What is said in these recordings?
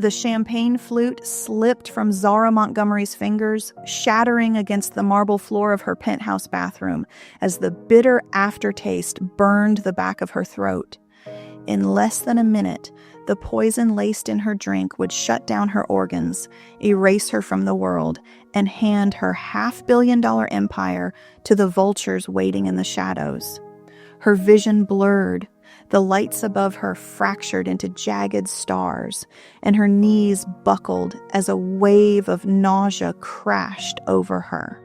The champagne flute slipped from Zara Montgomery's fingers, shattering against the marble floor of her penthouse bathroom as the bitter aftertaste burned the back of her throat. In less than a minute, the poison laced in her drink would shut down her organs, erase her from the world, and hand her $500 million empire to the vultures waiting in the shadows. Her vision blurred, the lights above her fractured into jagged stars, and her knees buckled as a wave of nausea crashed over her.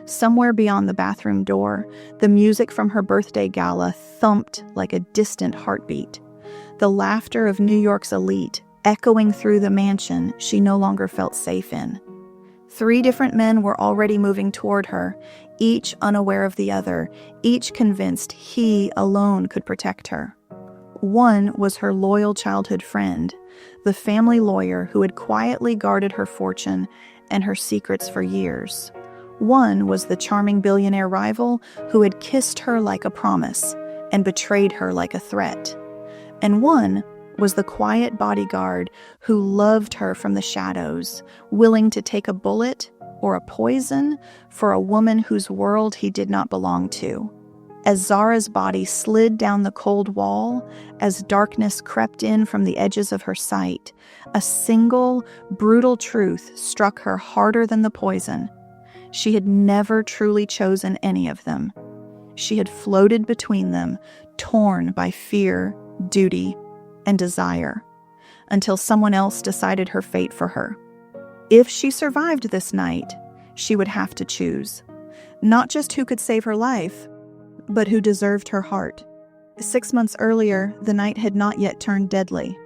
Somewhere beyond the bathroom door, the music from her birthday gala thumped like a distant heartbeat. The laughter of New York's elite echoing through the mansion she no longer felt safe in. 3 different men were already moving toward her, each unaware of the other, each convinced he alone could protect her. One was her loyal childhood friend, the family lawyer who had quietly guarded her fortune and her secrets for years. One was the charming billionaire rival who had kissed her like a promise and betrayed her like a threat. And one was the quiet bodyguard who loved her from the shadows, willing to take a bullet or a poison for a woman whose world he did not belong to. As Zara's body slid down the cold wall, as darkness crept in from the edges of her sight, a single, brutal truth struck her harder than the poison. She had never truly chosen any of them. She had floated between them, torn by fear, duty, and desire, until someone else decided her fate for her. If she survived this night, she would have to choose. Not just who could save her life, but who deserved her heart. 6 months earlier, the night had not yet turned deadly.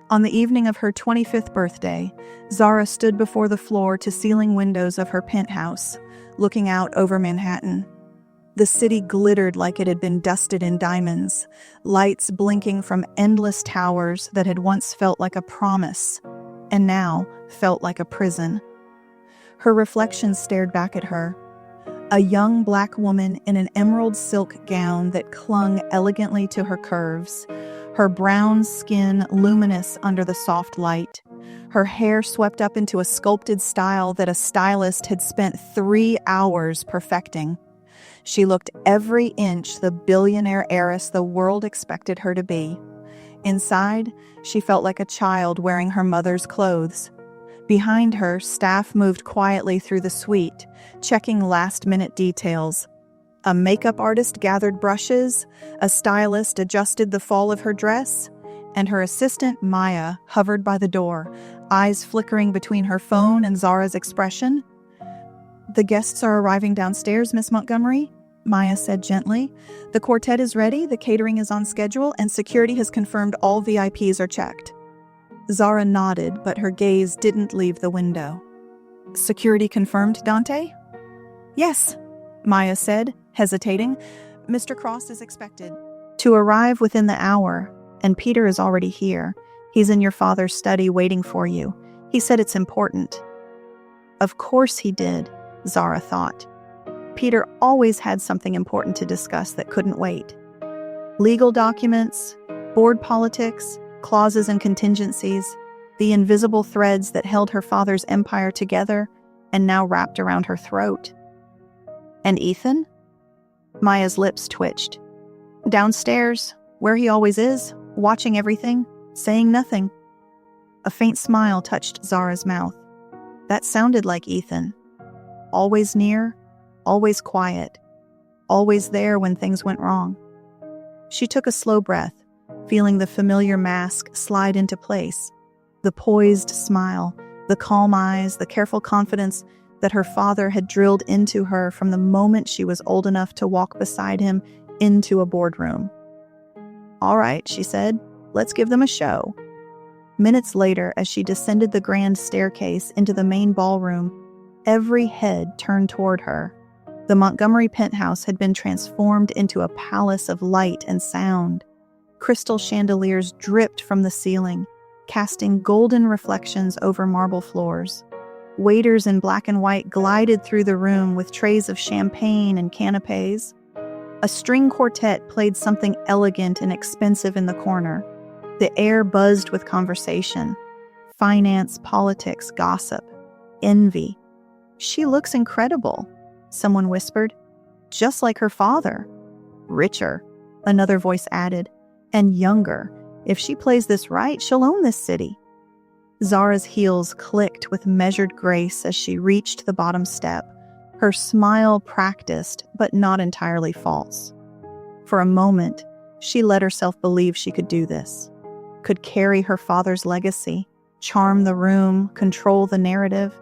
On the evening of her 25th birthday, Zara stood before the floor-to-ceiling windows of her penthouse, looking out over Manhattan. The city glittered like it had been dusted in diamonds, lights blinking from endless towers that had once felt like a promise, and now felt like a prison. Her reflection stared back at her. A young black woman in an emerald silk gown that clung elegantly to her curves, her brown skin luminous under the soft light, her hair swept up into a sculpted style that a stylist had spent 3 hours perfecting. She looked every inch the billionaire heiress the world expected her to be. Inside, she felt like a child wearing her mother's clothes. Behind her, staff moved quietly through the suite, checking last-minute details. A makeup artist gathered brushes, a stylist adjusted the fall of her dress, and her assistant, Maya, hovered by the door, eyes flickering between her phone and Zara's expression. "The guests are arriving downstairs, Miss Montgomery," Maya said gently. "The quartet is ready, the catering is on schedule, and security has confirmed all VIPs are checked." Zara nodded, but her gaze didn't leave the window. "Security confirmed, Dante?" "Yes," Maya said, hesitating. "Mr. Cross is expected to arrive within the hour, and Peter is already here. He's in your father's study waiting for you. He said it's important." Of course he did, Zara thought. Peter always had something important to discuss that couldn't wait. Legal documents, board politics, clauses and contingencies, the invisible threads that held her father's empire together and now wrapped around her throat. And Ethan? Maya's lips twitched. Downstairs, where he always is, watching everything, saying nothing. A faint smile touched Zara's mouth. That sounded like Ethan. Always near, always quiet, always there when things went wrong. She took a slow breath, feeling the familiar mask slide into place, the poised smile, the calm eyes, the careful confidence that her father had drilled into her from the moment she was old enough to walk beside him into a boardroom. "All right," she said, "let's give them a show." Minutes later, as she descended the grand staircase into the main ballroom, every head turned toward her. The Montgomery penthouse had been transformed into a palace of light and sound. Crystal chandeliers dripped from the ceiling, casting golden reflections over marble floors. Waiters in black and white glided through the room with trays of champagne and canapes. A string quartet played something elegant and expensive in the corner. The air buzzed with conversation. Finance, politics, gossip, envy. "She looks incredible," someone whispered. "Just like her father." "Richer," another voice added, "and younger. If she plays this right, she'll own this city." Zara's heels clicked with measured grace as she reached the bottom step, her smile practiced but not entirely false. For a moment, she let herself believe she could do this, could carry her father's legacy, charm the room, control the narrative.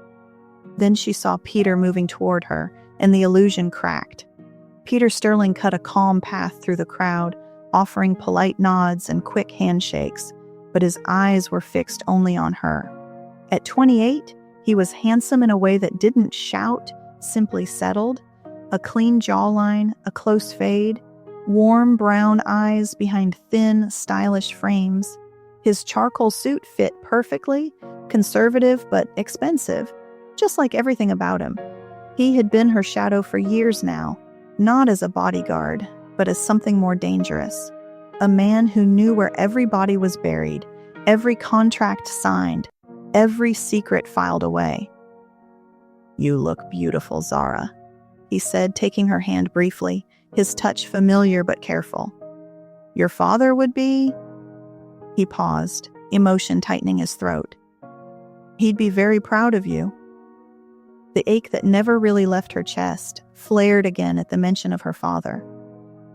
Then she saw Peter moving toward her, and the illusion cracked. Peter Sterling cut a calm path through the crowd, offering polite nods and quick handshakes, but his eyes were fixed only on her. At 28, he was handsome in a way that didn't shout, simply settled. A clean jawline, a close fade, warm brown eyes behind thin, stylish frames. His charcoal suit fit perfectly, conservative but expensive, just like everything about him. He had been her shadow for years now, not as a bodyguard, but as something more dangerous. A man who knew where every body was buried, every contract signed, every secret filed away. "You look beautiful, Zara," he said, taking her hand briefly, his touch familiar but careful. "Your father would be—" He paused, emotion tightening his throat. "He'd be very proud of you." The ache that never really left her chest flared again at the mention of her father.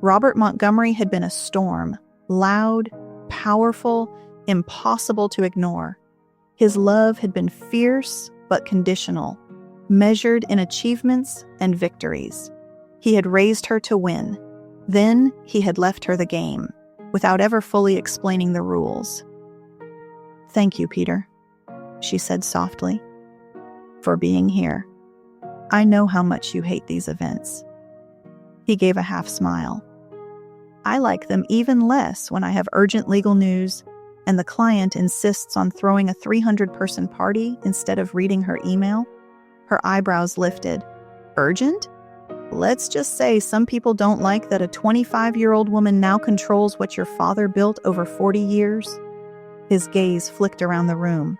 Robert Montgomery had been a storm, loud, powerful, impossible to ignore. His love had been fierce but conditional, measured in achievements and victories. He had raised her to win. Then he had left her the game, without ever fully explaining the rules. "Thank you, Peter," she said softly, "for being here. I know how much you hate these events." He gave a half smile. "I like them even less when I have urgent legal news and the client insists on throwing a 300-person party instead of reading her email." Her eyebrows lifted. "Urgent? Let's just say some people don't like that a 25-year-old woman now controls what your father built over 40 years. His gaze flicked around the room.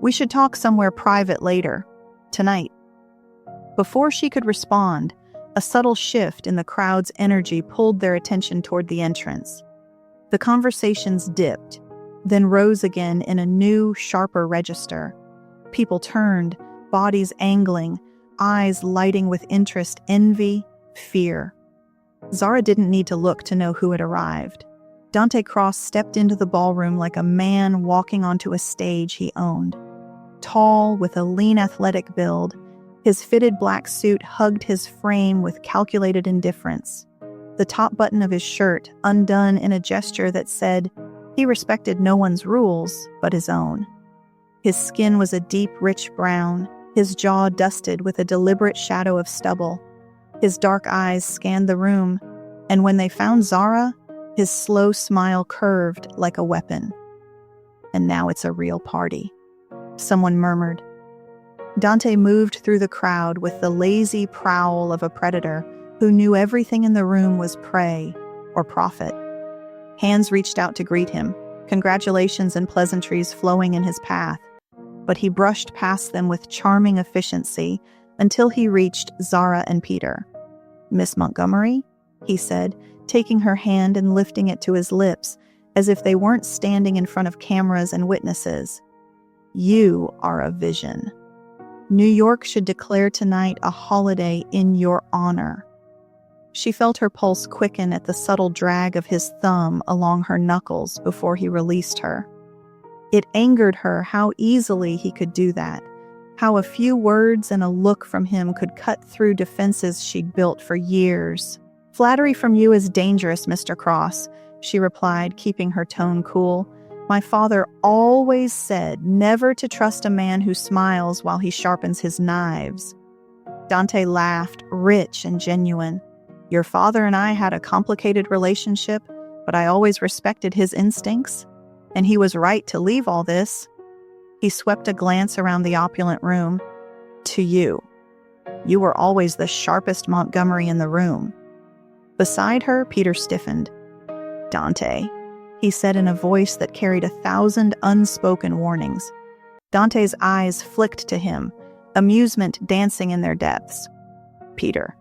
"We should talk somewhere private later. Tonight." Before she could respond, a subtle shift in the crowd's energy pulled their attention toward the entrance. The conversations dipped, then rose again in a new, sharper register. People turned, bodies angling, eyes lighting with interest, envy, fear. Zara didn't need to look to know who had arrived. Dante Cross stepped into the ballroom like a man walking onto a stage he owned. Tall, with a lean athletic build, his fitted black suit hugged his frame with calculated indifference. The top button of his shirt undone in a gesture that said he respected no one's rules but his own. His skin was a deep, rich brown, his jaw dusted with a deliberate shadow of stubble. His dark eyes scanned the room, and when they found Zara, his slow smile curved like a weapon. "And now it's a real party," someone murmured. Dante moved through the crowd with the lazy prowl of a predator who knew everything in the room was prey or profit. Hands reached out to greet him, congratulations and pleasantries flowing in his path, but he brushed past them with charming efficiency until he reached Zara and Peter. "Miss Montgomery?" he said, taking her hand and lifting it to his lips, as if they weren't standing in front of cameras and witnesses. "You are a vision. New York should declare tonight a holiday in your honor." She felt her pulse quicken at the subtle drag of his thumb along her knuckles before he released her. It angered her how easily he could do that, how a few words and a look from him could cut through defenses she'd built for years. "Flattery from you is dangerous, Mr. Cross," she replied, keeping her tone cool. "My father always said never to trust a man who smiles while he sharpens his knives." Dante laughed, rich and genuine. "Your father and I had a complicated relationship, but I always respected his instincts, and he was right to leave all this." He swept a glance around the opulent room. "To you. You were always the sharpest Montgomery in the room." Beside her, Peter stiffened. "Dante," he said in a voice that carried 1,000 unspoken warnings. Dante's eyes flicked to him, amusement dancing in their depths. Peter,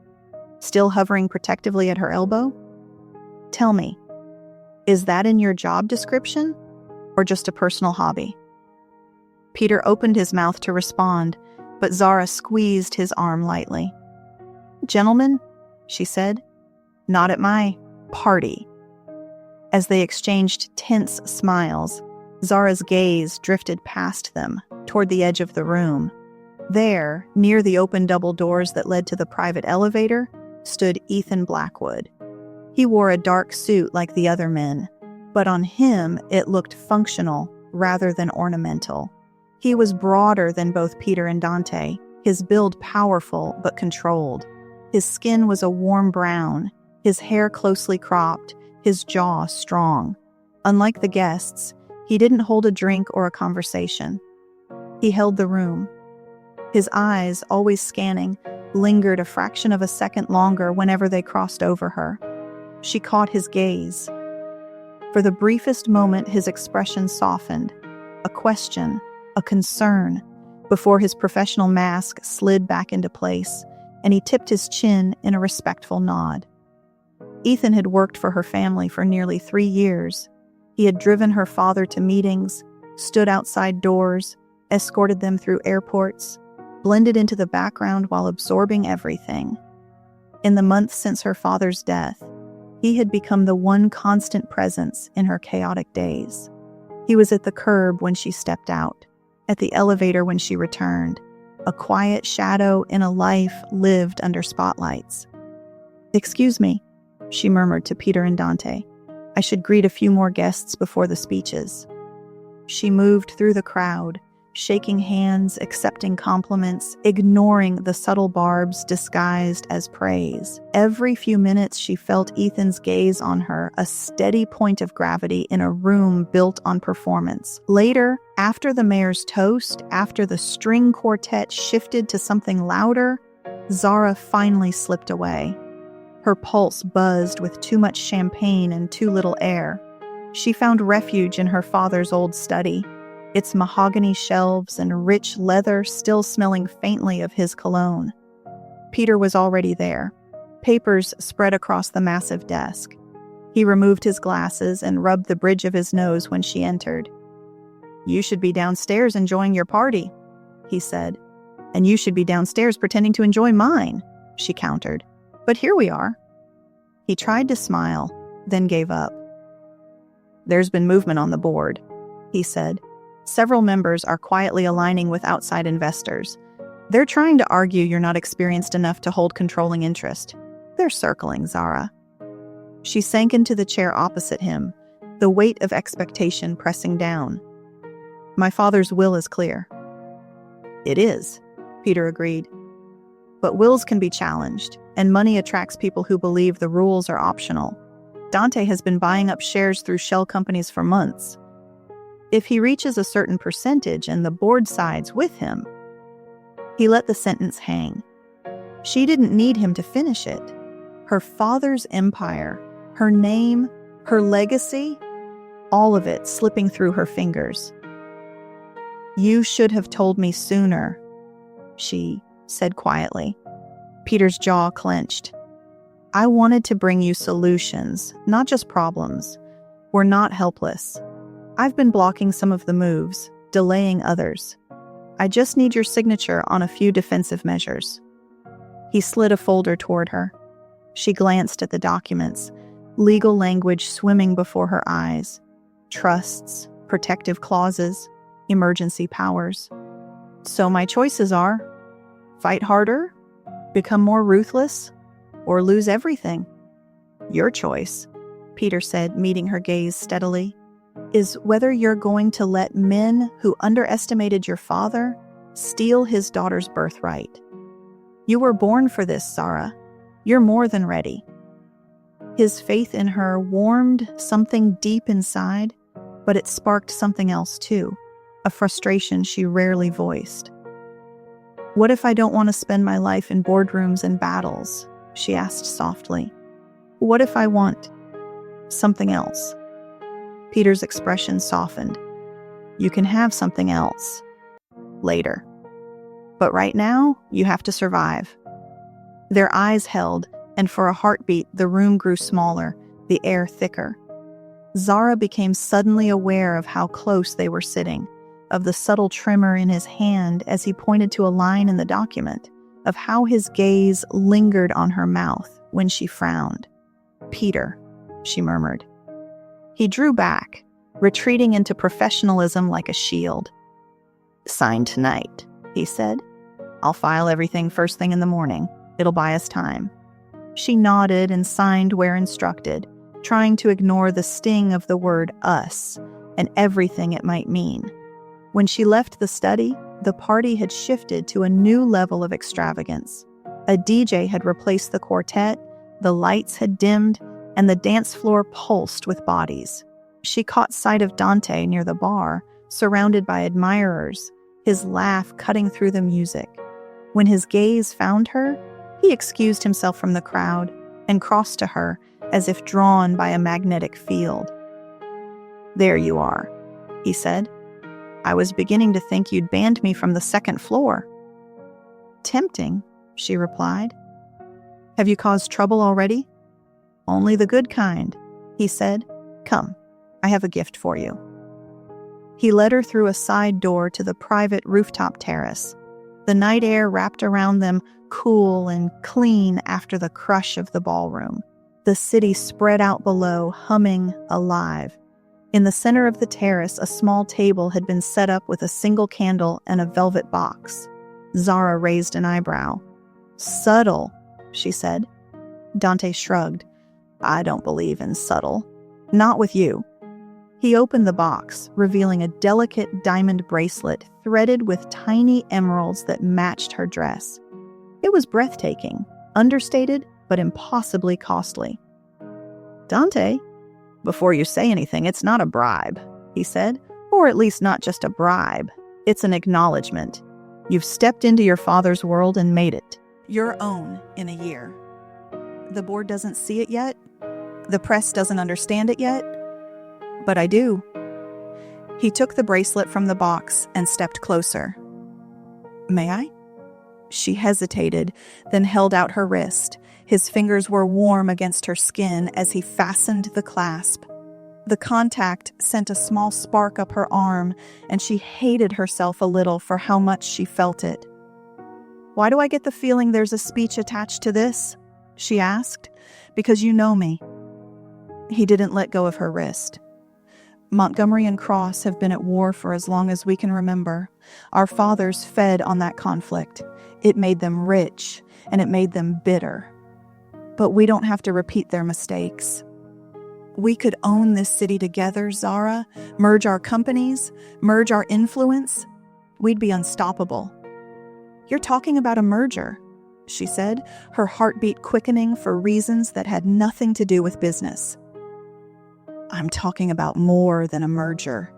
still hovering protectively at her elbow? Tell me, is that in your job description or just a personal hobby? Peter opened his mouth to respond, but Zara squeezed his arm lightly. Gentlemen, she said, not at my party. As they exchanged tense smiles, Zara's gaze drifted past them, toward the edge of the room. There, near the open double doors that led to the private elevator, stood Ethan Blackwood. He wore a dark suit like the other men, but on him it looked functional rather than ornamental. He was broader than both Peter and Dante, his build powerful but controlled. His skin was a warm brown, his hair closely cropped, his jaw strong. Unlike the guests, he didn't hold a drink or a conversation. He held the room. His eyes, always scanning, lingered a fraction of a second longer whenever they crossed over her. She caught his gaze. For the briefest moment, his expression softened. A question, a concern, before his professional mask slid back into place, and he tipped his chin in a respectful nod. Ethan had worked for her family for nearly 3 years. He had driven her father to meetings, stood outside doors, escorted them through airports, blended into the background while absorbing everything. In the months since her father's death, he had become the one constant presence in her chaotic days. He was at the curb when she stepped out, at the elevator when she returned, a quiet shadow in a life lived under spotlights. "Excuse me," she murmured to Peter and Dante. "I should greet a few more guests before the speeches." She moved through the crowd, shaking hands, accepting compliments, ignoring the subtle barbs disguised as praise. Every few minutes she felt Ethan's gaze on her, a steady point of gravity in a room built on performance. Later, after the mayor's toast, after the string quartet shifted to something louder, Zara finally slipped away. Her pulse buzzed with too much champagne and too little air. She found refuge in her father's old study, its mahogany shelves and rich leather still smelling faintly of his cologne. Peter was already there, papers spread across the massive desk. He removed his glasses and rubbed the bridge of his nose when she entered. "You should be downstairs enjoying your party," he said. "And you should be downstairs pretending to enjoy mine," she countered. "But here we are." He tried to smile, then gave up. "There's been movement on the board," he said. "Several members are quietly aligning with outside investors. They're trying to argue you're not experienced enough to hold controlling interest. They're circling, Zara." She sank into the chair opposite him, the weight of expectation pressing down. "My father's will is clear." "It is," Peter agreed. "But wills can be challenged, and money attracts people who believe the rules are optional. Dante has been buying up shares through shell companies for months. If he reaches a certain percentage and the board sides with him..." He let the sentence hang. She didn't need him to finish it. Her father's empire, her name, her legacy, all of it slipping through her fingers. "You should have told me sooner," she said quietly. Peter's jaw clenched. "I wanted to bring you solutions, not just problems. We're not helpless. I've been blocking some of the moves, delaying others. I just need your signature on a few defensive measures." He slid a folder toward her. She glanced at the documents, legal language swimming before her eyes. Trusts, protective clauses, emergency powers. "So my choices are: fight harder, become more ruthless, or lose everything." "Your choice," Peter said, meeting her gaze steadily, "is whether you're going to let men who underestimated your father steal his daughter's birthright. You were born for this, Zara. You're more than ready." His faith in her warmed something deep inside, but it sparked something else too, a frustration she rarely voiced. "What if I don't want to spend my life in boardrooms and battles?" she asked softly. "What if I want something else?" Peter's expression softened. "You can have something else, later. But right now, you have to survive." Their eyes held, and for a heartbeat, the room grew smaller, the air thicker. Zara became suddenly aware of how close they were sitting, of the subtle tremor in his hand as he pointed to a line in the document, of how his gaze lingered on her mouth when she frowned. "Peter," she murmured. He drew back, retreating into professionalism like a shield. "Sign tonight," he said. "I'll file everything first thing in the morning. It'll buy us time." She nodded and signed where instructed, trying to ignore the sting of the word us and everything it might mean. When she left the study, the party had shifted to a new level of extravagance. A DJ had replaced the quartet, the lights had dimmed, and the dance floor pulsed with bodies. She caught sight of Dante near the bar, surrounded by admirers, his laugh cutting through the music. When his gaze found her, he excused himself from the crowd and crossed to her as if drawn by a magnetic field. "There you are," he said. "I was beginning to think you'd banned me from the second floor." "Tempting," she replied. "Have you caused trouble already?" "Only the good kind," he said. "Come, I have a gift for you." He led her through a side door to the private rooftop terrace. The night air wrapped around them, cool and clean after the crush of the ballroom. The city spread out below, humming, alive. In the center of the terrace, a small table had been set up with a single candle and a velvet box. Zara raised an eyebrow. "Subtle," she said. Dante shrugged. "I don't believe in subtle. Not with you." He opened the box, revealing a delicate diamond bracelet threaded with tiny emeralds that matched her dress. It was breathtaking, understated, but impossibly costly. "Dante, before you say anything, it's not a bribe," he said. "Or at least not just a bribe. It's an acknowledgement. You've stepped into your father's world and made it your own in a year. The board doesn't see it yet. The press doesn't understand it yet. But I do." He took the bracelet from the box and stepped closer. "May I?" She hesitated, then held out her wrist. His fingers were warm against her skin as he fastened the clasp. The contact sent a small spark up her arm, and she hated herself a little for how much she felt it. "Why do I get the feeling there's a speech attached to this?" she asked. "Because you know me." He didn't let go of her wrist. "Montgomery and Cross have been at war for as long as we can remember. Our fathers fed on that conflict. It made them rich, and it made them bitter. But we don't have to repeat their mistakes. We could own this city together, Zara, merge our companies, merge our influence. We'd be unstoppable." "You're talking about a merger," she said, her heartbeat quickening for reasons that had nothing to do with business. "I'm talking about more than a merger,"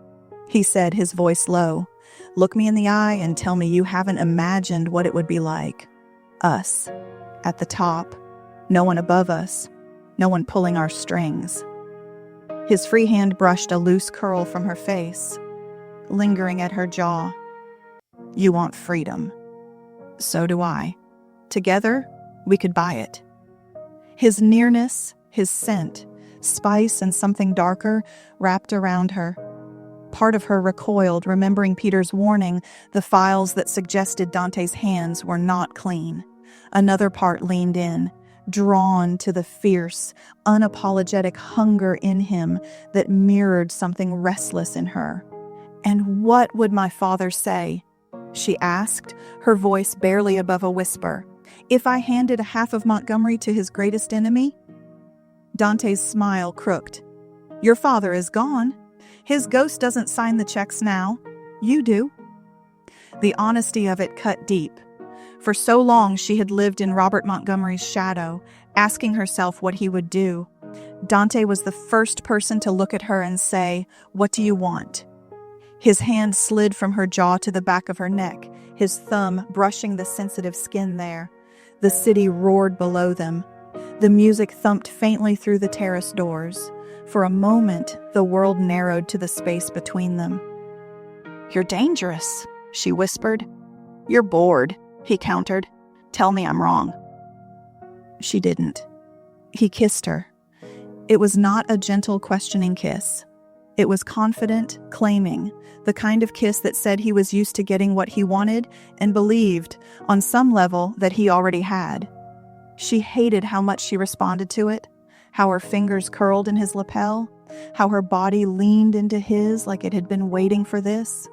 he said, his voice low. "Look me in the eye and tell me you haven't imagined what it would be like. Us, at the top, no one above us, no one pulling our strings." His free hand brushed a loose curl from her face, lingering at her jaw. "You want freedom. So do I. Together, we could buy it." His nearness, his scent, spice and something darker, wrapped around her. Part of her recoiled, remembering Peter's warning, the files that suggested Dante's hands were not clean. Another part leaned in, drawn to the fierce, unapologetic hunger in him that mirrored something restless in her. "And what would my father say?" she asked, her voice barely above a whisper. "If I handed a half of Montgomery to his greatest enemy?" Dante's smile crooked. "Your father is gone. His ghost doesn't sign the checks now. You do." The honesty of it cut deep. For so long she had lived in Robert Montgomery's shadow, asking herself what he would do. Dante was the first person to look at her and say, "What do you want?" His hand slid from her jaw to the back of her neck, his thumb brushing the sensitive skin there. The city roared below them. The music thumped faintly through the terrace doors. For a moment, the world narrowed to the space between them. "You're dangerous," she whispered. "You're bored," he countered. "Tell me I'm wrong." She didn't. He kissed her. It was not a gentle, questioning kiss. It was confident, claiming, the kind of kiss that said he was used to getting what he wanted and believed, on some level, that he already had. She hated how much she responded to it, how her fingers curled in his lapel, how her body leaned into his like it had been waiting for this.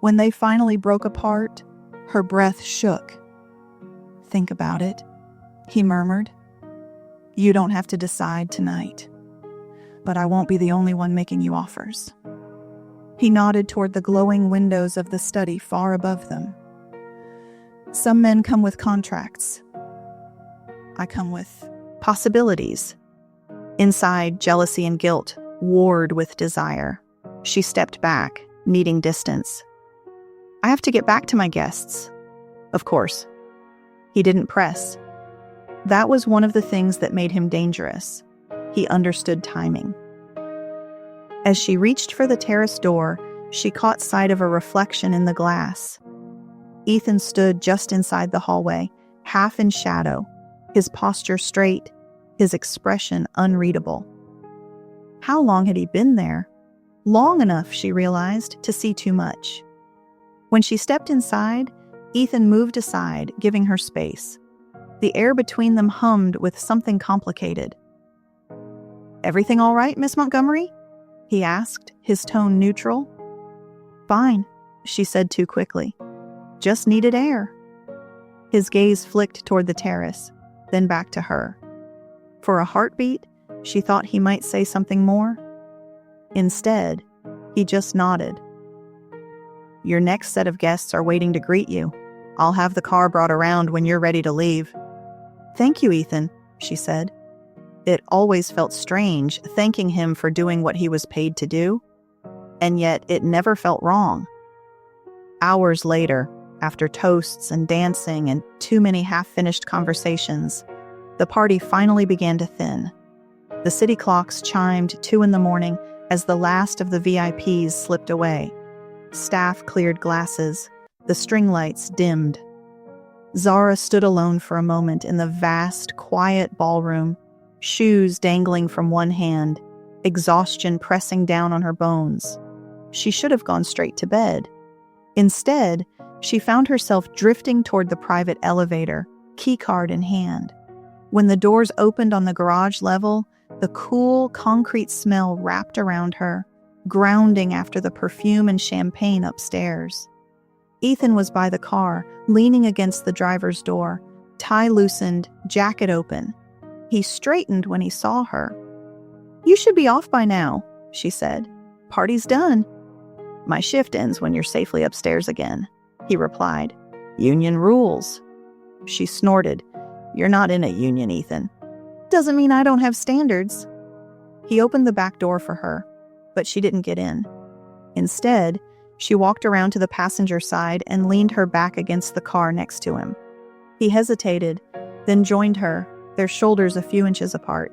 When they finally broke apart, her breath shook. "Think about it," he murmured. "You don't have to decide tonight. But I won't be the only one making you offers." He nodded toward the glowing windows of the study far above them. "Some men come with contracts. I come with possibilities." Inside, jealousy and guilt warred with desire. She stepped back, needing distance. "I have to get back to my guests." "Of course." He didn't press. That was one of the things that made him dangerous. He understood timing. As she reached for the terrace door, she caught sight of a reflection in the glass. Ethan stood just inside the hallway, half in shadow, his posture straight, his expression unreadable. How long had he been there? Long enough, she realized, to see too much. When she stepped inside, Ethan moved aside, giving her space. The air between them hummed with something complicated. "Everything all right, Miss Montgomery?" he asked, his tone neutral. "Fine," she said too quickly. "Just needed air." His gaze flicked toward the terrace, then back to her. For a heartbeat, she thought he might say something more. Instead, he just nodded. "Your next set of guests are waiting to greet you. I'll have the car brought around when you're ready to leave." "Thank you, Ethan," she said. It always felt strange thanking him for doing what he was paid to do, and yet it never felt wrong. Hours later, after toasts and dancing and too many half-finished conversations, the party finally began to thin. The city clocks chimed 2 a.m. as the last of the VIPs slipped away. Staff cleared glasses. The string lights dimmed. Zara stood alone for a moment in the vast, quiet ballroom, shoes dangling from one hand, exhaustion pressing down on her bones. She should have gone straight to bed. Instead, she found herself drifting toward the private elevator, keycard in hand. When the doors opened on the garage level, the cool, concrete smell wrapped around her, grounding after the perfume and champagne upstairs. Ethan was by the car, leaning against the driver's door, tie loosened, jacket open. He straightened when he saw her. "You should be off by now," she said. "Party's done." "My shift ends when you're safely upstairs again," he replied. "Union rules." She snorted. "You're not in a union, Ethan." "Doesn't mean I don't have standards." He opened the back door for her, but she didn't get in. Instead, she walked around to the passenger side and leaned her back against the car next to him. He hesitated, then joined her, their shoulders a few inches apart.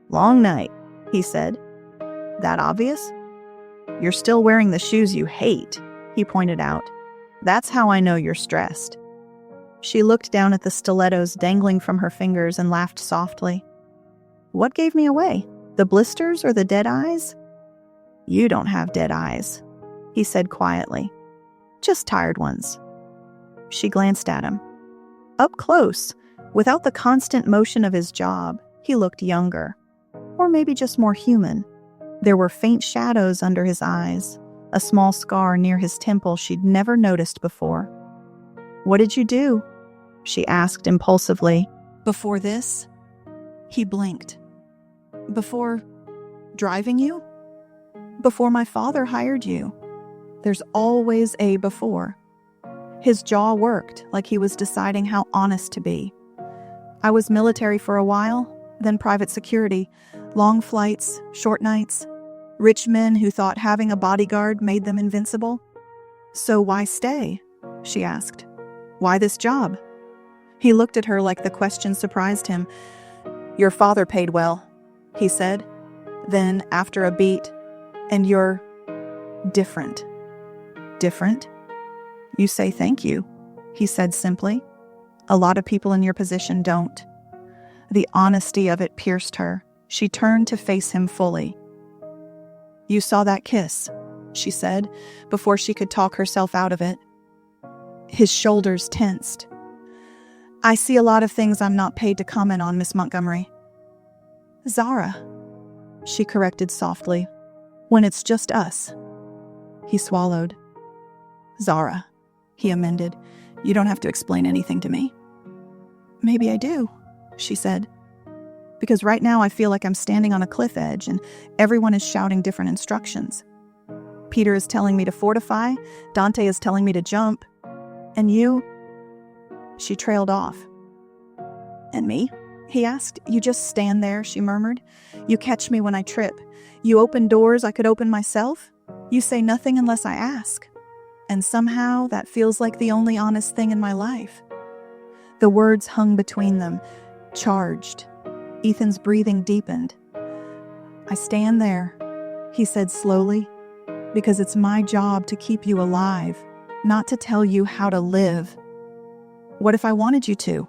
"Long night," he said. "That obvious?" "You're still wearing the shoes you hate," he pointed out. "That's how I know you're stressed." She looked down at the stilettos dangling from her fingers and laughed softly. "What gave me away? The blisters or the dead eyes?" "You don't have dead eyes," he said quietly. "Just tired ones." She glanced at him. Up close, without the constant motion of his job, he looked younger. Or maybe just more human. There were faint shadows under his eyes, a small scar near his temple she'd never noticed before. "What did you do?" she asked impulsively. "Before this?" He blinked. "Before driving you? Before my father hired you. There's always a before." His jaw worked like he was deciding how honest to be. "I was military for a while, then private security. Long flights, short nights. Rich men who thought having a bodyguard made them invincible." "So why stay?" she asked. "Why this job?" He looked at her like the question surprised him. "Your father paid well," he said. Then, after a beat, "And you're different." "Different?" You say thank you, he said simply. A lot of people in your position don't. The honesty of it pierced her. She turned to face him fully. You saw that kiss, she said, before she could talk herself out of it. His shoulders tensed. I see a lot of things I'm not paid to comment on, Miss Montgomery. Zara, she corrected softly. When it's just us. He swallowed. Zara, he amended. You don't have to explain anything to me. Maybe I do, she said. Because right now I feel like I'm standing on a cliff edge and everyone is shouting different instructions. Peter is telling me to fortify, Dante is telling me to jump, and you... She trailed off. And me? He asked. You just stand there, she murmured. You catch me when I trip. You open doors I could open myself. You say nothing unless I ask. And somehow that feels like the only honest thing in my life. The words hung between them, charged. Ethan's breathing deepened. I stand there, he said slowly, because it's my job to keep you alive, not to tell you how to live. What if I wanted you to?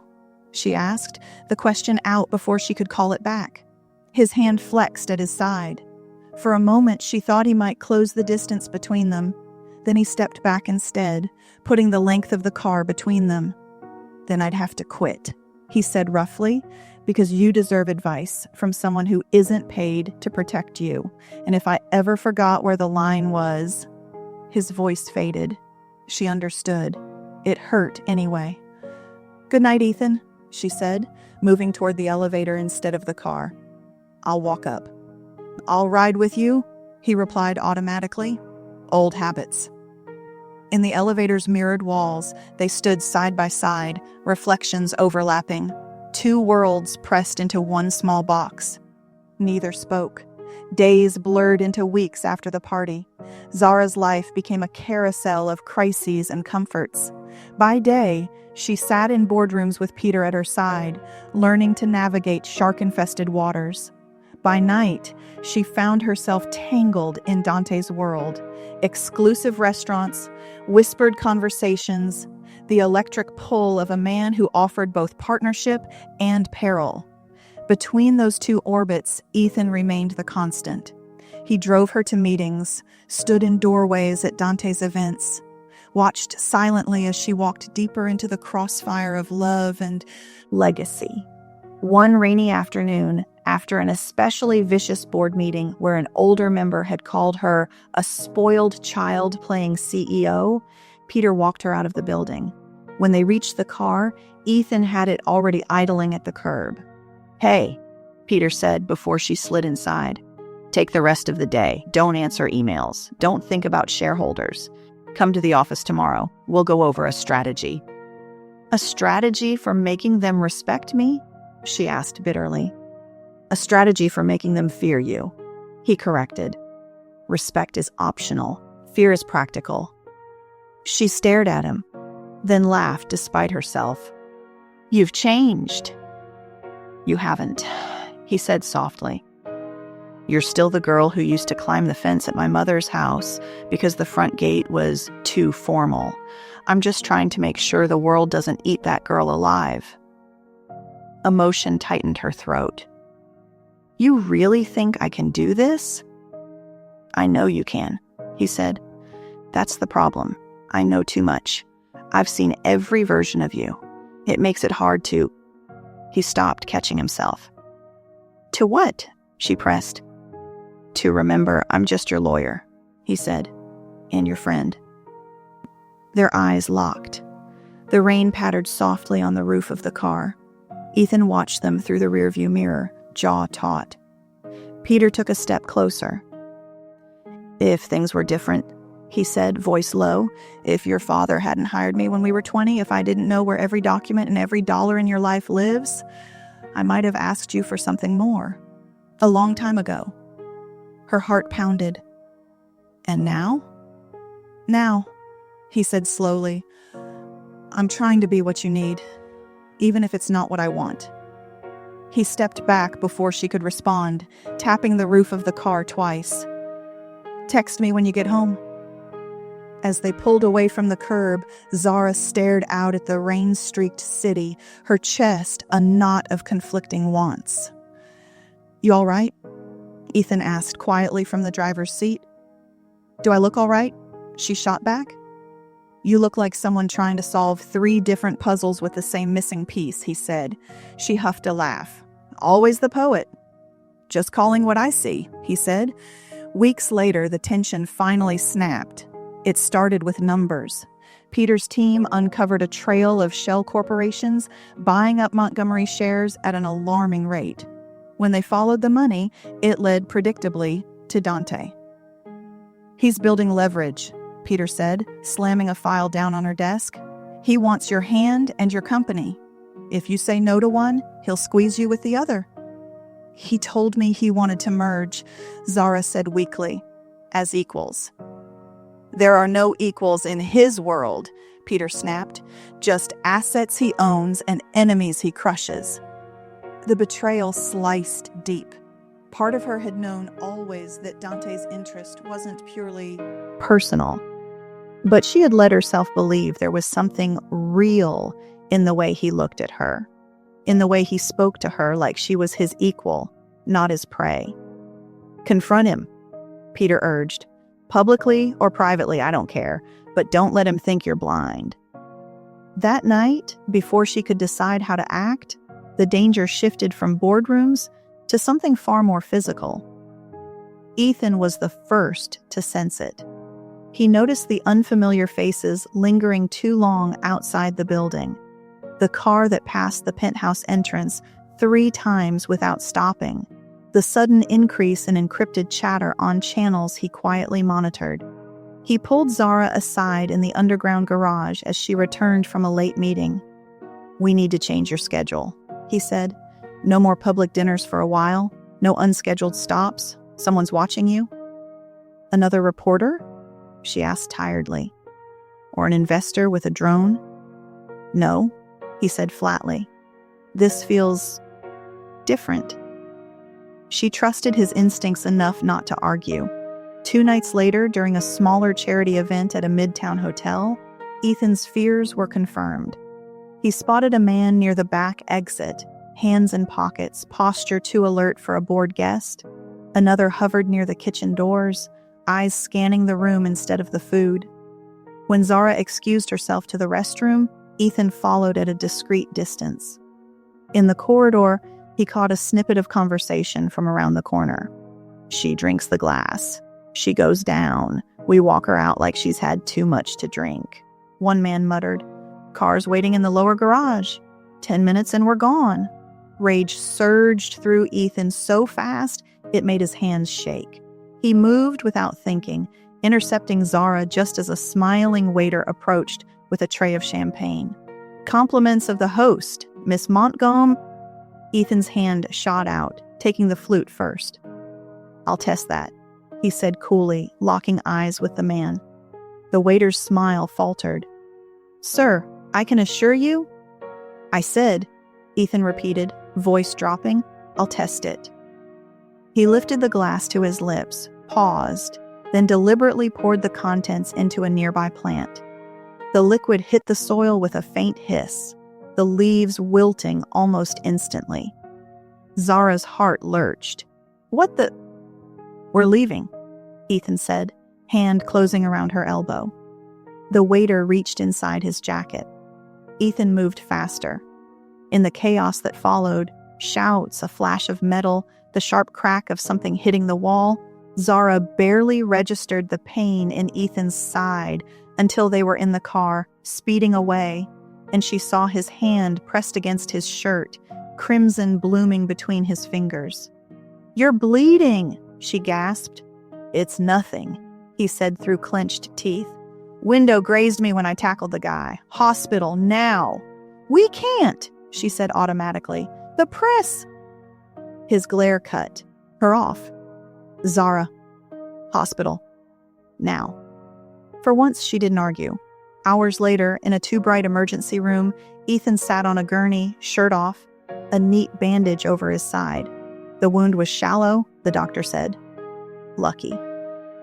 She asked, the question out before she could call it back. His hand flexed at his side. For a moment, she thought he might close the distance between them. Then he stepped back instead, putting the length of the car between them. Then I'd have to quit, he said roughly, because you deserve advice from someone who isn't paid to protect you. And if I ever forgot where the line was... His voice faded. She understood. It hurt anyway. Good night, Ethan, she said, moving toward the elevator instead of the car. I'll walk up. I'll ride with you, he replied automatically. Old habits. In the elevator's mirrored walls, they stood side by side, reflections overlapping. Two worlds pressed into one small box. Neither spoke. Days blurred into weeks after the party. Zara's life became a carousel of crises and comforts. By day, she sat in boardrooms with Peter at her side, learning to navigate shark-infested waters. By night, she found herself tangled in Dante's world. Exclusive restaurants, whispered conversations, the electric pull of a man who offered both partnership and peril. Between those two orbits, Ethan remained the constant. He drove her to meetings, stood in doorways at Dante's events, watched silently as she walked deeper into the crossfire of love and legacy. One rainy afternoon, after an especially vicious board meeting where an older member had called her a spoiled child playing CEO, Peter walked her out of the building. When they reached the car, Ethan had it already idling at the curb. Hey, Peter said before she slid inside. Take the rest of the day. Don't answer emails. Don't think about shareholders. Come to the office tomorrow. We'll go over a strategy. A strategy for making them respect me? She asked bitterly. A strategy for making them fear you, he corrected. Respect is optional. Fear is practical. She stared at him, then laughed despite herself. You've changed. You haven't, he said softly. You're still the girl who used to climb the fence at my mother's house because the front gate was too formal. I'm just trying to make sure the world doesn't eat that girl alive. Emotion tightened her throat. You really think I can do this? I know you can, he said. That's the problem. I know too much. I've seen every version of you. It makes it hard to... He stopped, catching himself. To what? She pressed. To remember I'm just your lawyer, he said, and your friend. Their eyes locked. The rain pattered softly on the roof of the car. Ethan watched them through the rearview mirror, jaw taut. Peter took a step closer. If things were different, he said, voice low, if your father hadn't hired me when we were 20, if I didn't know where every document and every dollar in your life lives, I might have asked you for something more. A long time ago. Her heart pounded. And now? Now, he said slowly, I'm trying to be what you need, even if it's not what I want. He stepped back before she could respond, tapping the roof of the car twice. Text me when you get home. As they pulled away from the curb, Zara stared out at the rain-streaked city, her chest a knot of conflicting wants. "You all right?" Ethan asked quietly from the driver's seat. "Do I look all right?" she shot back. "You look like someone trying to solve 3 different puzzles with the same missing piece," he said. She huffed a laugh. "Always the poet." "Just calling what I see," he said. Weeks later, the tension finally snapped. It started with numbers. Peter's team uncovered a trail of shell corporations buying up Montgomery shares at an alarming rate. When they followed the money, it led predictably to Dante. "He's building leverage," Peter said, slamming a file down on her desk. "He wants your hand and your company. If you say no to one, he'll squeeze you with the other." "He told me he wanted to merge," Zara said weakly, "as equals." "There are no equals in his world," Peter snapped. "Just assets he owns and enemies he crushes." The betrayal sliced deep. Part of her had known always that Dante's interest wasn't purely personal. But she had let herself believe there was something real in the way he looked at her, in the way he spoke to her like she was his equal, not his prey. "Confront him," Peter urged. "Publicly or privately, I don't care, but don't let him think you're blind." That night, before she could decide how to act, the danger shifted from boardrooms to something far more physical. Ethan was the first to sense it. He noticed the unfamiliar faces lingering too long outside the building. The car that passed the penthouse entrance 3 times without stopping. The sudden increase in encrypted chatter on channels he quietly monitored. He pulled Zara aside in the underground garage as she returned from a late meeting. "We need to change your schedule," he said. "No more public dinners for a while. No unscheduled stops. Someone's watching you." "Another reporter?" she asked tiredly. "Or an investor with a drone?" "No," he said flatly. "This feels different." She trusted his instincts enough not to argue. 2 nights later, during a smaller charity event at a midtown hotel, Ethan's fears were confirmed. He spotted a man near the back exit, hands in pockets, posture too alert for a bored guest. Another hovered near the kitchen doors, eyes scanning the room instead of the food. When Zara excused herself to the restroom, Ethan followed at a discreet distance. In the corridor, he caught a snippet of conversation from around the corner. "She drinks the glass. She goes down. We walk her out like she's had too much to drink," one man muttered. "Car's waiting in the lower garage. 10 minutes and we're gone." Rage surged through Ethan so fast it made his hands shake. He moved without thinking, intercepting Zara just as a smiling waiter approached with a tray of champagne. "Compliments of the host, Miss Montgomery." Ethan's hand shot out, taking the flute first. "I'll test that," he said coolly, locking eyes with the man. The waiter's smile faltered. "Sir, I can assure you—" "I said," Ethan repeated, voice dropping, "I'll test it." He lifted the glass to his lips, paused, then deliberately poured the contents into a nearby plant. The liquid hit the soil with a faint hiss, the leaves wilting almost instantly. Zara's heart lurched. "What the—" "We're leaving," Ethan said, hand closing around her elbow. The waiter reached inside his jacket. Ethan moved faster. In the chaos that followed, shouts, a flash of metal, the sharp crack of something hitting the wall, Zara barely registered the pain in Ethan's side until they were in the car, speeding away, and she saw his hand pressed against his shirt, crimson blooming between his fingers. "You're bleeding," she gasped. "It's nothing," he said through clenched teeth. "Window grazed me when I tackled the guy. Hospital, now." "We can't," she said automatically. "The press." His glare cut her off. "Zara. Hospital. Now." For once, she didn't argue. Hours later, in a too-bright emergency room, Ethan sat on a gurney, shirt off, a neat bandage over his side. The wound was shallow, the doctor said. Lucky.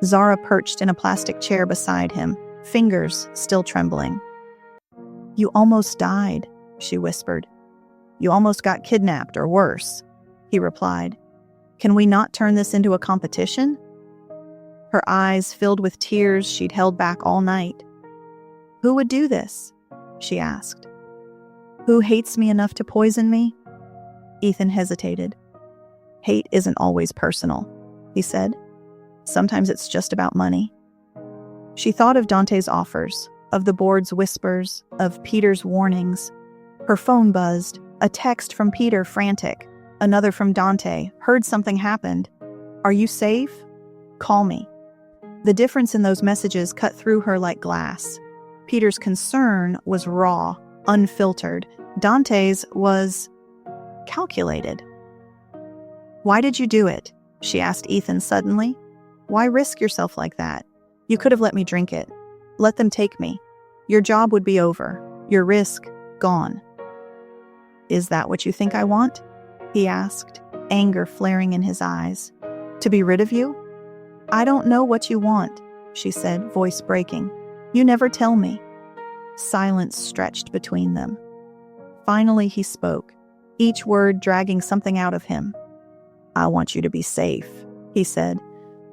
Zara perched in a plastic chair beside him, fingers still trembling. "You almost died," she whispered. "You almost got kidnapped or worse," he replied. "Can we not turn this into a competition?" Her eyes filled with tears she'd held back all night. "Who would do this?" she asked. "Who hates me enough to poison me?" Ethan hesitated. "Hate isn't always personal," he said. "Sometimes it's just about money." She thought of Dante's offers, of the board's whispers, of Peter's warnings. Her phone buzzed, a text from Peter frantic, another from Dante, "Heard something happened. Are you safe? Call me." The difference in those messages cut through her like glass. Peter's concern was raw, unfiltered. Dante's was calculated. "Why did you do it?" she asked Ethan suddenly. "Why risk yourself like that? You could have let me drink it. Let them take me. Your job would be over. Your risk, gone." "Is that what you think I want?" he asked, anger flaring in his eyes. "To be rid of you?" "I don't know what you want," she said, voice breaking. "You never tell me." Silence stretched between them. Finally he spoke, each word dragging something out of him. "I want you to be safe," he said.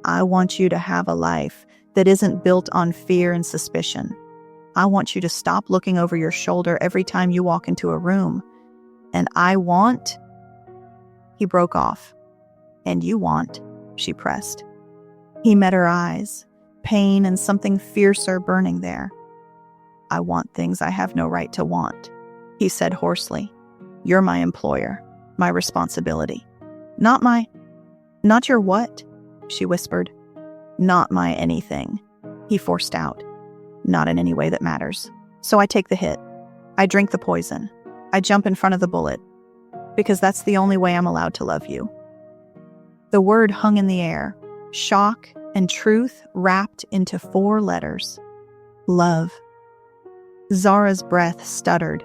"I want you to have a life that isn't built on fear and suspicion. I want you to stop looking over your shoulder every time you walk into a room. And I want—" He broke off. "And you want," she pressed. He met her eyes, pain and something fiercer burning there. "I want things I have no right to want," he said hoarsely. "You're my employer, my responsibility. Not your what?" she whispered. "Not my anything," he forced out. "Not in any way that matters. So I take the hit. I drink the poison. I jump in front of the bullet. Because that's the only way I'm allowed to love you." The word hung in the air, shock and truth wrapped into 4 letters. Love. Zara's breath stuttered.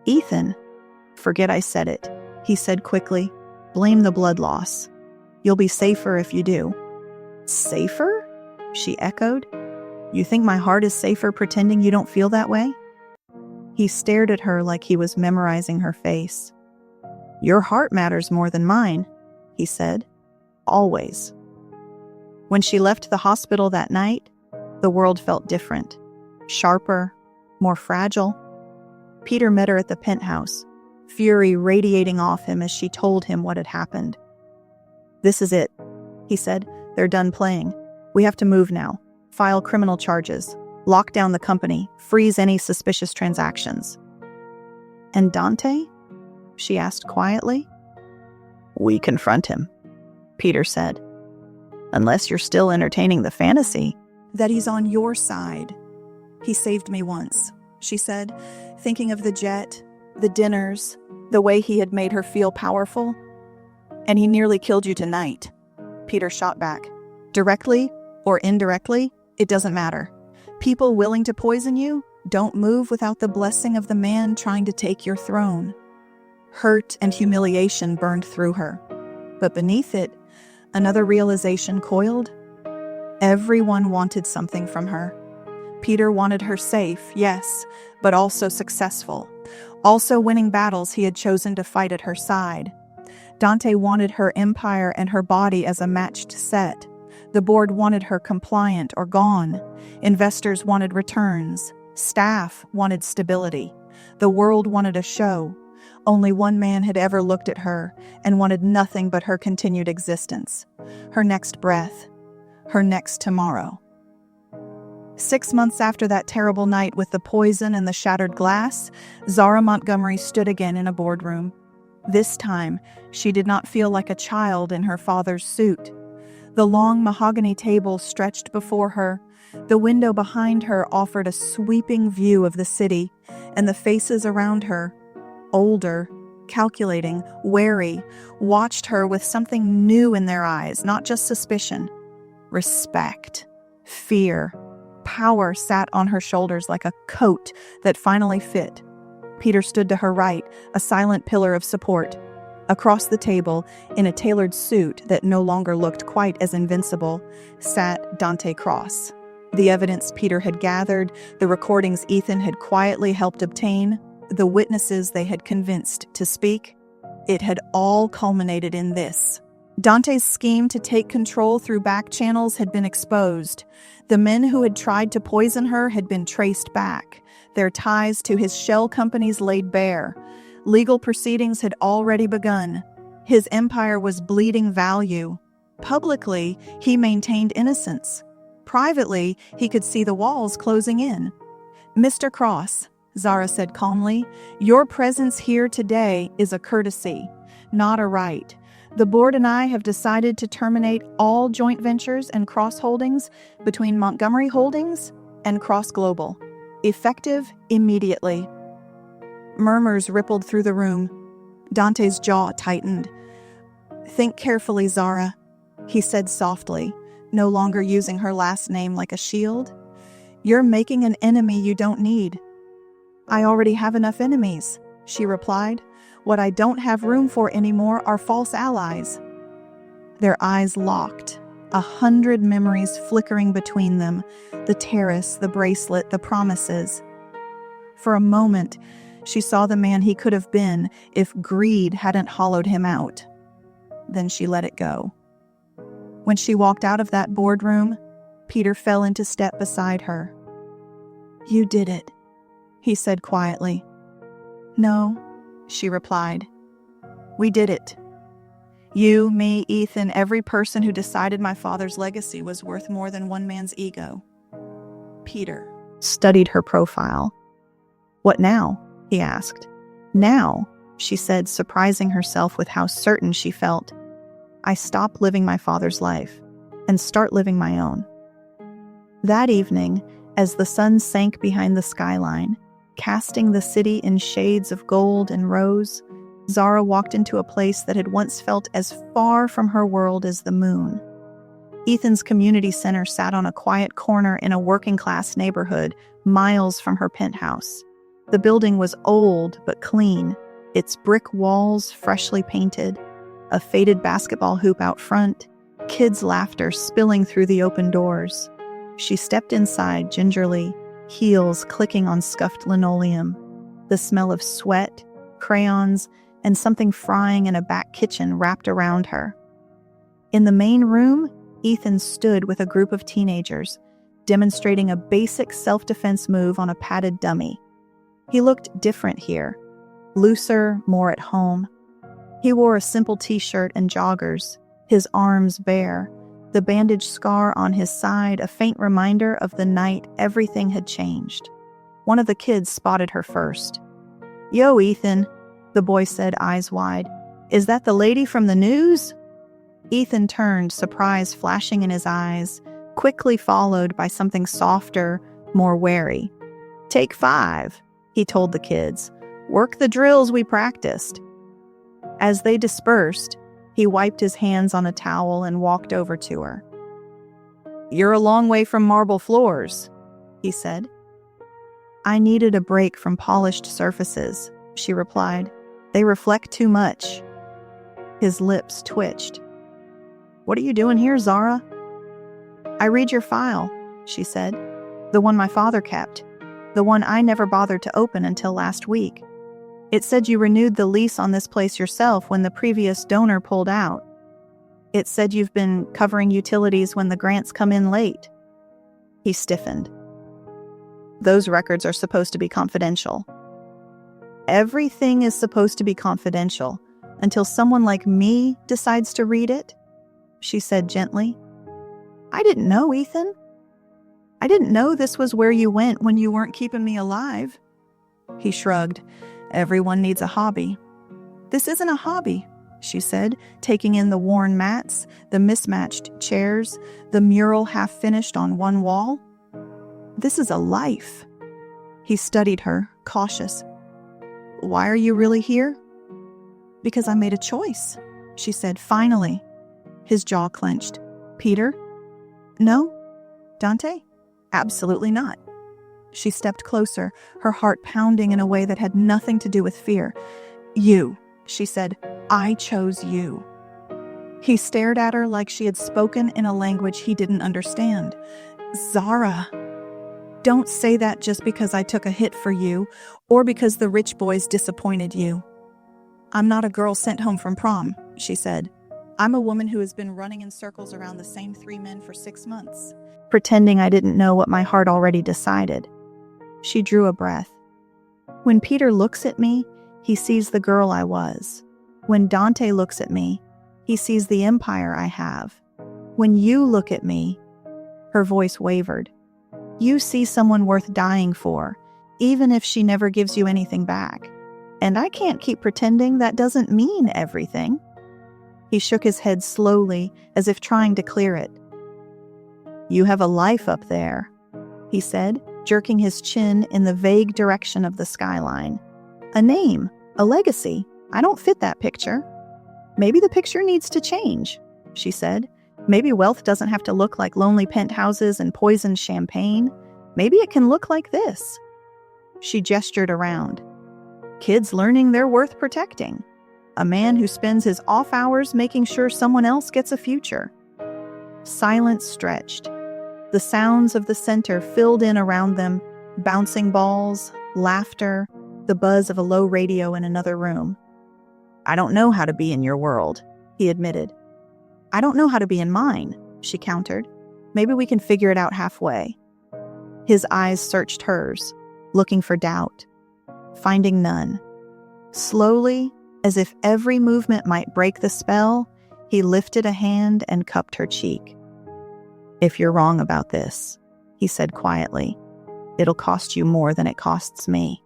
"Ethan." "Forget I said it," he said quickly. "Blame the blood loss. You'll be safer if you do." "Safer?" she echoed. "You think my heart is safer pretending you don't feel that way?" He stared at her like he was memorizing her face. "Your heart matters more than mine," he said. "Always." When she left the hospital that night, the world felt different, sharper, more fragile. Peter met her at the penthouse, fury radiating off him as she told him what had happened. "This is it," he said. "They're done playing. We have to move now, file criminal charges, lock down the company, freeze any suspicious transactions." "And Dante?" she asked quietly. "We confront him," Peter said. "Unless you're still entertaining the fantasy that he's on your side." "He saved me once," she said, thinking of the jet, the dinners, the way he had made her feel powerful. "And he nearly killed you tonight," Peter shot back. "Directly or indirectly, it doesn't matter. People willing to poison you don't move without the blessing of the man trying to take your throne." Hurt and humiliation burned through her. But beneath it, another realization coiled. Everyone wanted something from her. Peter wanted her safe, yes, but also successful. Also winning battles he had chosen to fight at her side. Dante wanted her empire and her body as a matched set. The board wanted her compliant or gone. Investors wanted returns. Staff wanted stability. The world wanted a show. Only one man had ever looked at her and wanted nothing but her continued existence. Her next breath. Her next tomorrow. 6 months after that terrible night with the poison and the shattered glass, Zara Montgomery stood again in a boardroom. This time, she did not feel like a child in her father's suit. The long mahogany table stretched before her. The window behind her offered a sweeping view of the city, and the faces around her, older, calculating, wary, watched her with something new in their eyes, not just suspicion. Respect, fear, power sat on her shoulders like a coat that finally fit. Peter stood to her right, a silent pillar of support. Across the table, in a tailored suit that no longer looked quite as invincible, sat Dante Cross. The evidence Peter had gathered, the recordings Ethan had quietly helped obtain, the witnesses they had convinced to speak, it had all culminated in this. Dante's scheme to take control through back channels had been exposed. The men who had tried to poison her had been traced back. Their ties to his shell companies laid bare. Legal proceedings had already begun. His empire was bleeding value. Publicly, he maintained innocence. Privately, he could see the walls closing in. "Mr. Cross," Zara said calmly, "your presence here today is a courtesy, not a right. The board and I have decided to terminate all joint ventures and cross-holdings between Montgomery Holdings and Cross Global, effective immediately." Murmurs rippled through the room. Dante's jaw tightened. "Think carefully, Zara," he said softly, no longer using her last name like a shield. "You're making an enemy you don't need." "I already have enough enemies," she replied. "What I don't have room for anymore are false allies." Their eyes locked, 100 memories flickering between them, the terrace, the bracelet, the promises. For a moment, she saw the man he could have been if greed hadn't hollowed him out. Then she let it go. When she walked out of that boardroom, Peter fell into step beside her. "You did it," he said quietly. "No," she replied. "We did it. You, me, Ethan, every person who decided my father's legacy was worth more than one man's ego." Peter studied her profile. "What now?" he asked. "Now," she said, surprising herself with how certain she felt. "I stop living my father's life and start living my own." That evening, as the sun sank behind the skyline, casting the city in shades of gold and rose, Zara walked into a place that had once felt as far from her world as the moon. Ethan's community center sat on a quiet corner in a working-class neighborhood, miles from her penthouse. The building was old but clean, its brick walls freshly painted, a faded basketball hoop out front, kids' laughter spilling through the open doors. She stepped inside gingerly, heels clicking on scuffed linoleum. The smell of sweat, crayons, and something frying in a back kitchen wrapped around her. In the main room, Ethan stood with a group of teenagers, demonstrating a basic self-defense move on a padded dummy. He looked different here, looser, more at home. He wore a simple t-shirt and joggers, his arms bare, the bandaged scar on his side a faint reminder of the night everything had changed. One of the kids spotted her first. "Yo, Ethan," the boy said, eyes wide. "Is that the lady from the news?" Ethan turned, surprise flashing in his eyes, quickly followed by something softer, more wary. "Take 5, he told the kids. "Work the drills we practiced." As they dispersed, he wiped his hands on a towel and walked over to her. "You're a long way from marble floors," he said. "I needed a break from polished surfaces," she replied. "They reflect too much." His lips twitched. "What are you doing here, Zara?" "I read your file," she said. "The one my father kept. The one I never bothered to open until last week. It said you renewed the lease on this place yourself when the previous donor pulled out. It said you've been covering utilities when the grants come in late." He stiffened. "Those records are supposed to be confidential." "Everything is supposed to be confidential until someone like me decides to read it," she said gently. "I didn't know, Ethan. I didn't know this was where you went when you weren't keeping me alive." He shrugged. "Everyone needs a hobby." "This isn't a hobby," she said, taking in the worn mats, the mismatched chairs, the mural half-finished on one wall. "This is a life." He studied her, cautious. "Why are you really here?" "Because I made a choice," she said finally. His jaw clenched. "Peter?" "No." "Dante?" "Absolutely not." She stepped closer, her heart pounding in a way that had nothing to do with fear. "You," she said. "I chose you." He stared at her like she had spoken in a language he didn't understand. Zara, don't say that just because I took a hit for you or because the rich boys disappointed you. I'm not a girl sent home from prom, she said. I'm a woman who has been running in circles around the same 3 men for 6 months, pretending I didn't know what my heart already decided. She drew a breath. When Peter looks at me, he sees the girl I was. When Dante looks at me, he sees the empire I have. When you look at me, her voice wavered. You see someone worth dying for, even if she never gives you anything back. And I can't keep pretending that doesn't mean everything. He shook his head slowly, as if trying to clear it. You have a life up there, he said, jerking his chin in the vague direction of the skyline. A name, a legacy. I don't fit that picture. Maybe the picture needs to change, she said. Maybe wealth doesn't have to look like lonely penthouses and poisoned champagne. Maybe it can look like this. She gestured around. Kids learning they're worth protecting. A man who spends his off hours making sure someone else gets a future. Silence stretched. The sounds of the center filled in around them, bouncing balls, laughter, the buzz of a low radio in another room. I don't know how to be in your world, he admitted. I don't know how to be in mine, she countered. Maybe we can figure it out halfway. His eyes searched hers, looking for doubt, finding none. Slowly, as if every movement might break the spell, he lifted a hand and cupped her cheek. If you're wrong about this, he said quietly, it'll cost you more than it costs me.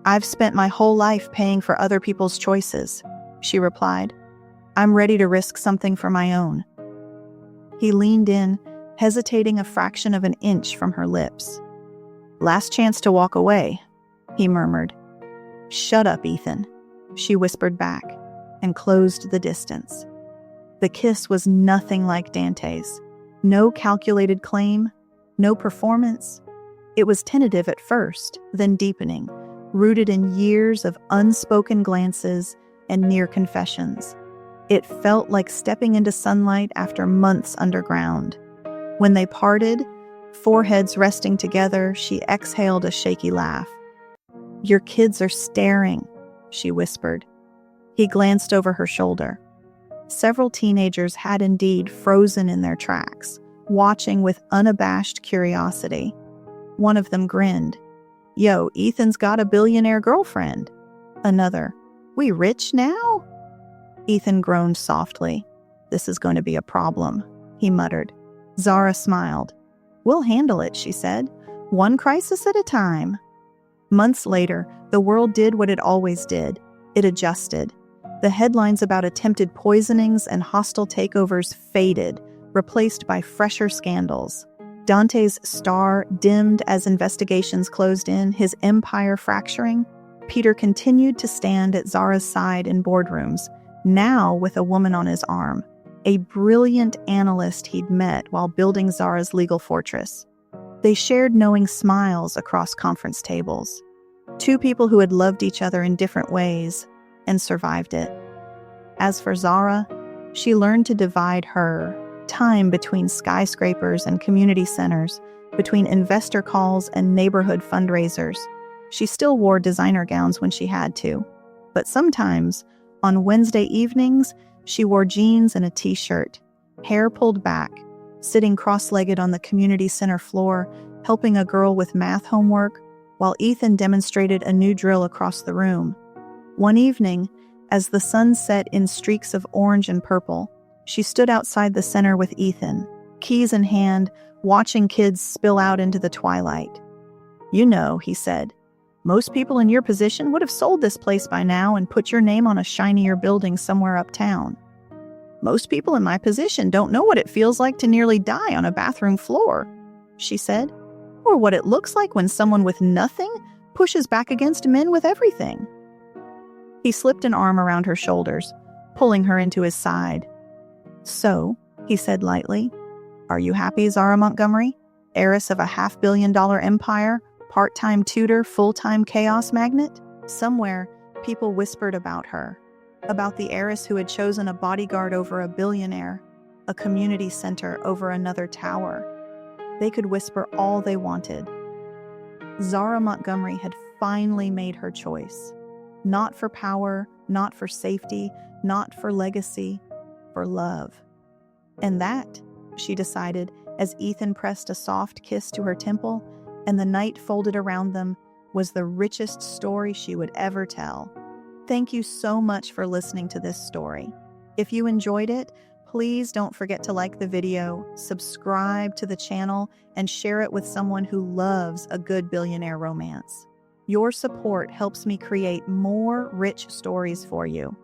I've spent my whole life paying for other people's choices, she replied. I'm ready to risk something for my own. He leaned in, hesitating a fraction of an inch from her lips. Last chance to walk away, he murmured. Shut up, Ethan, she whispered back, and closed the distance. The kiss was nothing like Dante's. No calculated claim, no performance. It was tentative at first, then deepening, rooted in years of unspoken glances and near confessions. It felt like stepping into sunlight after months underground. When they parted, foreheads resting together, she exhaled a shaky laugh. Your kids are staring, she whispered. He glanced over her shoulder. Several teenagers had indeed frozen in their tracks, watching with unabashed curiosity. One of them grinned. Yo, Ethan's got a billionaire girlfriend. Another, we rich now? Ethan groaned softly. This is going to be a problem, he muttered. Zara smiled. We'll handle it, she said. One crisis at a time. Months later, the world did what it always did. It adjusted. The headlines about attempted poisonings and hostile takeovers faded, replaced by fresher scandals. Dante's star dimmed as investigations closed in, his empire fracturing. Peter continued to stand at Zara's side in boardrooms, now with a woman on his arm, a brilliant analyst he'd met while building Zara's legal fortress. They shared knowing smiles across conference tables. Two people who had loved each other in different ways and survived it. As for Zara, she learned to divide her time between skyscrapers and community centers, between investor calls and neighborhood fundraisers. She still wore designer gowns when she had to, but sometimes, on Wednesday evenings, she wore jeans and a t-shirt, hair pulled back, sitting cross-legged on the community center floor, helping a girl with math homework, while Ethan demonstrated a new drill across the room. One evening, as the sun set in streaks of orange and purple, she stood outside the center with Ethan, keys in hand, watching kids spill out into the twilight. You know, he said, most people in your position would have sold this place by now and put your name on a shinier building somewhere uptown. Most people in my position don't know what it feels like to nearly die on a bathroom floor, she said, or what it looks like when someone with nothing pushes back against men with everything. He slipped an arm around her shoulders, pulling her into his side. So, he said lightly, are you happy, Zara Montgomery, heiress of a $500 million empire, part-time tutor, full-time chaos magnet? Somewhere, people whispered about her, about the heiress who had chosen a bodyguard over a billionaire, a community center over another tower. They could whisper all they wanted. Zara Montgomery had finally made her choice. Not for power, not for safety, not for legacy, for love. And that, she decided, as Ethan pressed a soft kiss to her temple and the night folded around them, was the richest story she would ever tell. Thank you so much for listening to this story. If you enjoyed it, please don't forget to like the video, subscribe to the channel, and share it with someone who loves a good billionaire romance. Your support helps me create more rich stories for you.